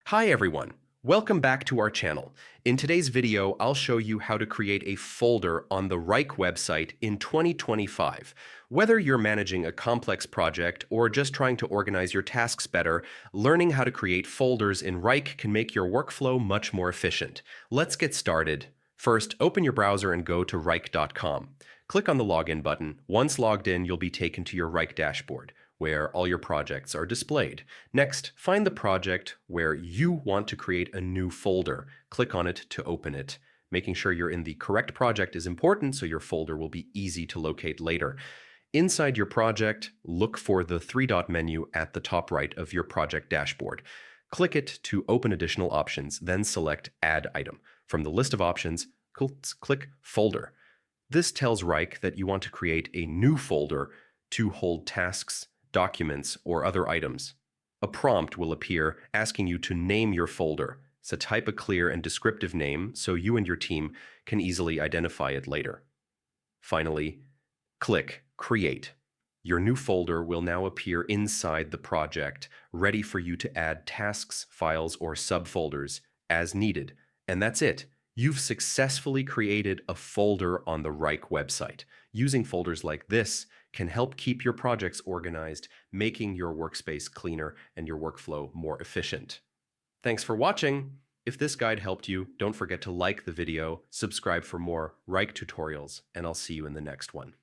Hi everyone, welcome back to our channel. In today's video, I'll show you how to create a folder on the Wrike website in 2025. Whether you're managing a complex project or just trying to organize your tasks better, learning how to create folders in Wrike can make your workflow much more efficient. Let's get started. First, open your browser and go to Wrike.com. Click on the Login button. Once logged in, you'll be taken to your Wrike dashboard, where all your projects are displayed. Next, find the project where you want to create a new folder. Click on it to open it. Making sure you're in the correct project is important so your folder will be easy to locate later. Inside your project, look for the three-dot menu at the top right of your project dashboard. Click it to open additional options, then select Add Item. From the list of options, click Folder. This tells Wrike that you want to create a new folder to hold tasks, documents, or other items. A prompt will appear asking you to name your folder, so type a clear and descriptive name so you and your team can easily identify it later. Finally, click Create. Your new folder will now appear inside the project, ready for you to add tasks, files, or subfolders as needed. And that's it. You've successfully created a folder on the Wrike website. Using folders like this can help keep your projects organized, making your workspace cleaner and your workflow more efficient. Thanks for watching. If this guide helped you, don't forget to like the video, subscribe for more Wrike tutorials, and I'll see you in the next one.